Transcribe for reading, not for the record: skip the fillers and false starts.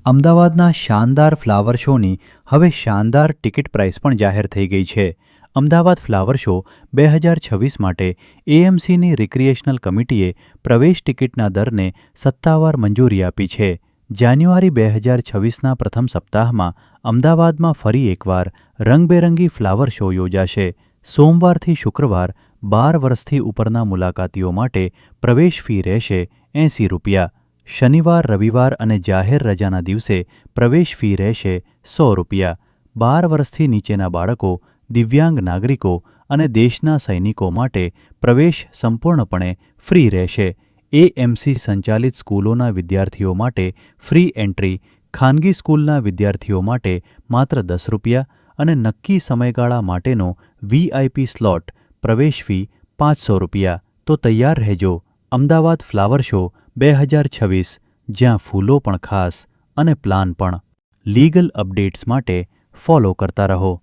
અમદાવાદના શાનદાર ફ્લાવર શોની હવે શાનદાર ટિકિટ પ્રાઇસ પણ જાહેર થઈ ગઈ છે. અમદાવાદ ફ્લાવર શો 2026 માટે એએમસીની રિક્રિએશનલ કમિટીએ પ્રવેશ ટિકિટના દરને સત્તાવાર મંજૂરી આપી છે. જાન્યુઆરી 2026ના પ્રથમ સપ્તાહમાં અમદાવાદમાં ફરી એકવાર રંગબેરંગી ફ્લાવર શો યોજાશે. સોમવારથી શુક્રવાર 12 વર્ષથી ઉપરના મુલાકાતીઓ માટે પ્રવેશ ફી રહેશે ₹80. શનિવાર, રવિવાર અને જાહેર રજાના દિવસે પ્રવેશ ફી રહેશે ₹100. 12 વર્ષથી નીચેના બાળકો, દિવ્યાંગ નાગરિકો અને દેશના સૈનિકો માટે પ્રવેશ સંપૂર્ણપણે ફ્રી રહેશે. એએમસી સંચાલિત સ્કૂલોના વિદ્યાર્થીઓ માટે ફ્રી એન્ટ્રી, ખાનગી સ્કૂલના વિદ્યાર્થીઓ માટે માત્ર ₹10 અને નક્કી સમયગાળા માટેનો વીઆઈપી સ્લોટ પ્રવેશ ફી ₹500. તો તૈયાર રહેજો અમદાવાદ ફ્લાવર શો 2026, જ્યાં ફૂલો પણ ખાસ અને પ્લાન પણ. લીગલ અપડેટ્સ માટે ફોલો કરતા રહો.